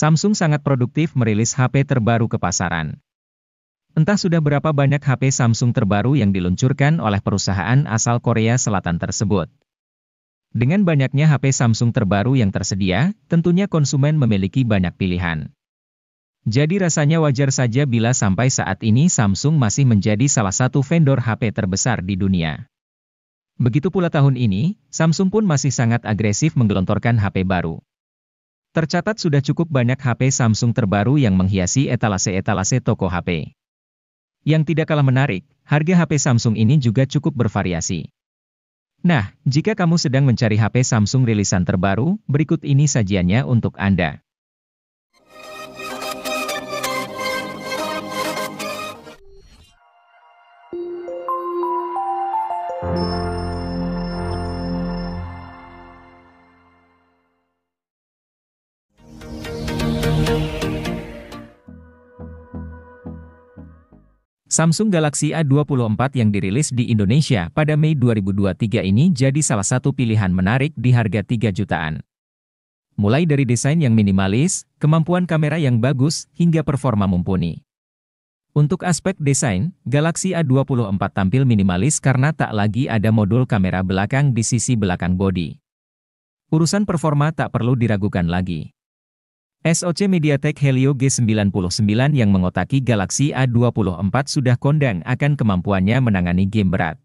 Samsung sangat produktif merilis HP terbaru ke pasaran. Entah sudah berapa banyak HP Samsung terbaru yang diluncurkan oleh perusahaan asal Korea Selatan tersebut. Dengan banyaknya HP Samsung terbaru yang tersedia, tentunya konsumen memiliki banyak pilihan. Jadi rasanya wajar saja bila sampai saat ini Samsung masih menjadi salah satu vendor HP terbesar di dunia. Begitu pula tahun ini, Samsung pun masih sangat agresif menggelontorkan HP baru. Tercatat sudah cukup banyak HP Samsung terbaru yang menghiasi etalase-etalase toko HP. Yang tidak kalah menarik, harga HP Samsung ini juga cukup bervariasi. Nah, jika kamu sedang mencari HP Samsung rilisan terbaru, berikut ini sajiannya untuk Anda. Samsung Galaxy A24 yang dirilis di Indonesia pada Mei 2023 ini jadi salah satu pilihan menarik di harga 3 jutaan. Mulai dari desain yang minimalis, kemampuan kamera yang bagus, hingga performa mumpuni. Untuk aspek desain, Galaxy A24 tampil minimalis karena tak lagi ada modul kamera belakang di sisi belakang bodi. Urusan performa tak perlu diragukan lagi. SoC MediaTek Helio G99 yang mengotaki Galaxy A24 sudah kondang akan kemampuannya menangani game berat.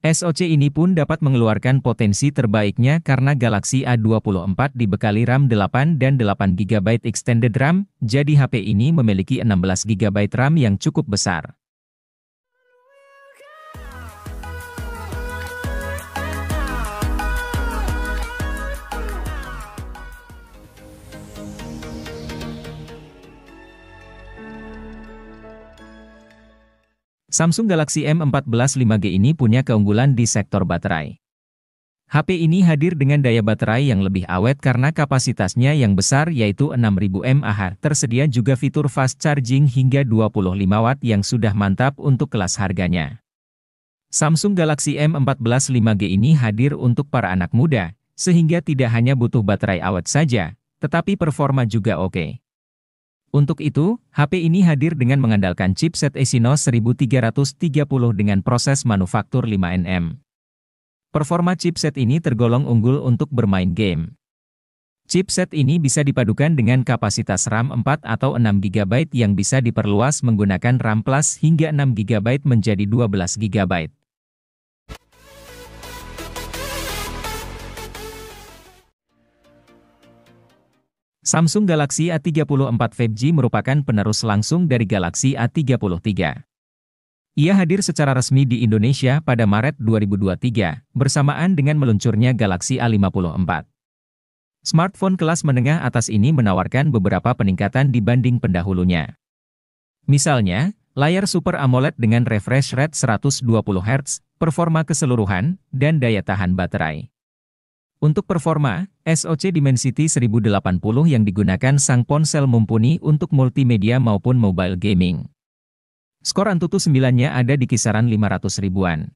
SoC ini pun dapat mengeluarkan potensi terbaiknya karena Galaxy A24 dibekali RAM 8 dan 8GB Extended RAM, jadi HP ini memiliki 16GB RAM yang cukup besar. Samsung Galaxy M14 5G ini punya keunggulan di sektor baterai. HP ini hadir dengan daya baterai yang lebih awet karena kapasitasnya yang besar yaitu 6000 mAh. Tersedia juga fitur fast charging hingga 25 Watt yang sudah mantap untuk kelas harganya. Samsung Galaxy M14 5G ini hadir untuk para anak muda, sehingga tidak hanya butuh baterai awet saja, tetapi performa juga oke. Untuk itu, HP ini hadir dengan mengandalkan chipset Exynos 1330 dengan proses manufaktur 5nm. Performa chipset ini tergolong unggul untuk bermain game. Chipset ini bisa dipadukan dengan kapasitas RAM 4 atau 6GB yang bisa diperluas menggunakan RAM Plus hingga 6GB menjadi 12GB. Samsung Galaxy A34 5G merupakan penerus langsung dari Galaxy A33. Ia hadir secara resmi di Indonesia pada Maret 2023, bersamaan dengan meluncurnya Galaxy A54. Smartphone kelas menengah atas ini menawarkan beberapa peningkatan dibanding pendahulunya. Misalnya, layar Super AMOLED dengan refresh rate 120Hz, performa keseluruhan, dan daya tahan baterai. Untuk performa, SoC Dimensity 1080 yang digunakan sang ponsel mumpuni untuk multimedia maupun mobile gaming. Skor Antutu 9-nya ada di kisaran 500 ribuan.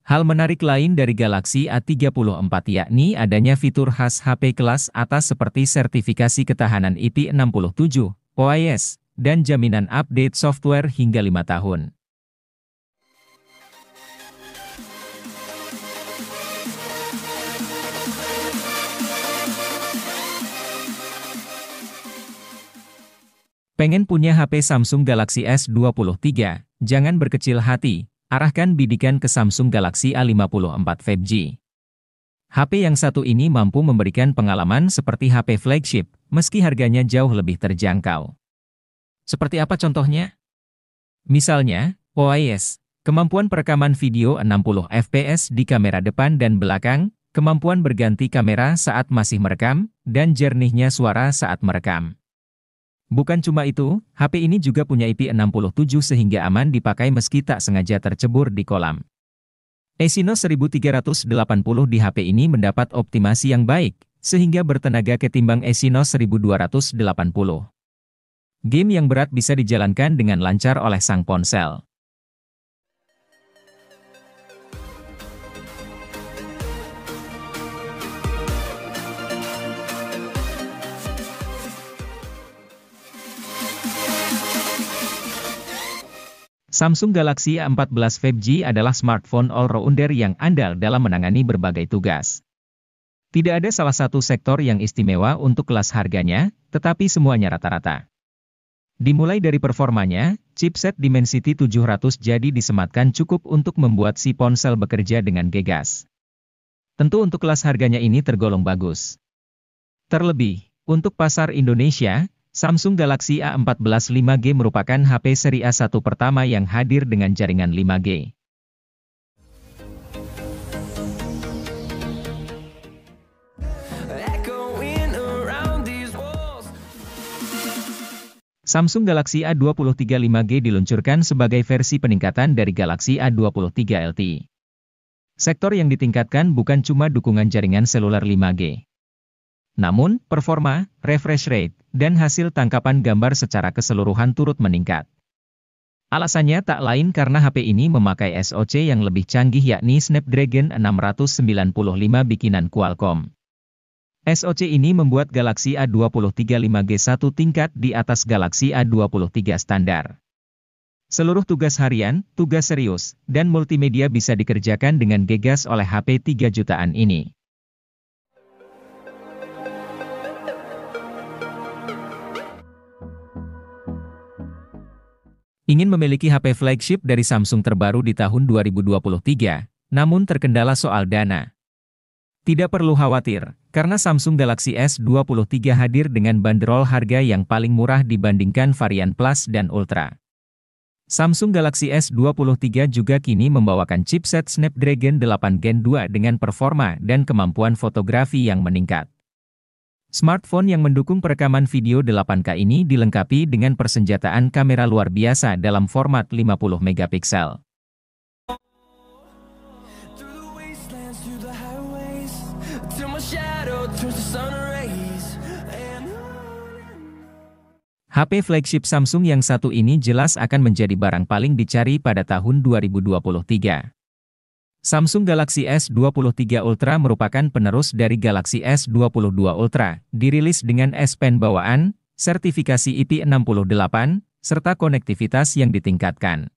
Hal menarik lain dari Galaxy A34 yakni adanya fitur khas HP kelas atas seperti sertifikasi ketahanan IP67, OIS, dan jaminan update software hingga 5 tahun. Pengen punya HP Samsung Galaxy S23? Jangan berkecil hati, arahkan bidikan ke Samsung Galaxy A54 5G. HP yang satu ini mampu memberikan pengalaman seperti HP flagship, meski harganya jauh lebih terjangkau. Seperti apa contohnya? Misalnya, OIS, kemampuan perekaman video 60 fps di kamera depan dan belakang, kemampuan berganti kamera saat masih merekam, dan jernihnya suara saat merekam. Bukan cuma itu, HP ini juga punya IP67 sehingga aman dipakai meski tak sengaja tercebur di kolam. Exynos 1380 di HP ini mendapat optimasi yang baik, sehingga bertenaga ketimbang Exynos 1280. Game yang berat bisa dijalankan dengan lancar oleh sang ponsel. Samsung Galaxy A14 5G adalah smartphone all-rounder yang andal dalam menangani berbagai tugas. Tidak ada salah satu sektor yang istimewa untuk kelas harganya, tetapi semuanya rata-rata. Dimulai dari performanya, chipset Dimensity 700 jadi disematkan cukup untuk membuat si ponsel bekerja dengan gegas. Tentu untuk kelas harganya ini tergolong bagus. Terlebih, untuk pasar Indonesia, Samsung Galaxy A14 5G merupakan HP seri A1 pertama yang hadir dengan jaringan 5G. Samsung Galaxy A23 5G diluncurkan sebagai versi peningkatan dari Galaxy A23 LTE. Sektor yang ditingkatkan bukan cuma dukungan jaringan seluler 5G. Namun, performa, refresh rate, dan hasil tangkapan gambar secara keseluruhan turut meningkat. Alasannya tak lain karena HP ini memakai SoC yang lebih canggih yakni Snapdragon 695 bikinan Qualcomm. SoC ini membuat Galaxy A23 5G satu tingkat di atas Galaxy A23 standar. Seluruh tugas harian, tugas serius, dan multimedia bisa dikerjakan dengan gegas oleh HP 3 jutaan ini. Ingin memiliki HP flagship dari Samsung terbaru di tahun 2023, namun terkendala soal dana? Tidak perlu khawatir, karena Samsung Galaxy S23 hadir dengan bandrol harga yang paling murah dibandingkan varian Plus dan Ultra. Samsung Galaxy S23 juga kini membawakan chipset Snapdragon 8 Gen 2 dengan performa dan kemampuan fotografi yang meningkat. Smartphone yang mendukung perekaman video 8K ini dilengkapi dengan persenjataan kamera luar biasa dalam format 50 megapiksel. HP flagship Samsung yang satu ini jelas akan menjadi barang paling dicari pada tahun 2023. Samsung Galaxy S23 Ultra merupakan penerus dari Galaxy S22 Ultra, dirilis dengan S Pen bawaan, sertifikasi IP68, serta konektivitas yang ditingkatkan.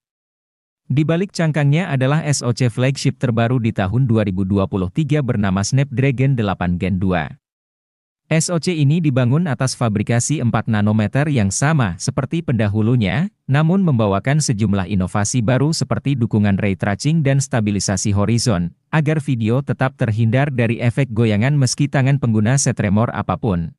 Di balik cangkangnya adalah SoC flagship terbaru di tahun 2023 bernama Snapdragon 8 Gen 2. SoC ini dibangun atas fabrikasi 4 nanometer yang sama seperti pendahulunya, namun membawakan sejumlah inovasi baru seperti dukungan ray tracing dan stabilisasi horizon, agar video tetap terhindar dari efek goyangan meski tangan pengguna setremor apapun.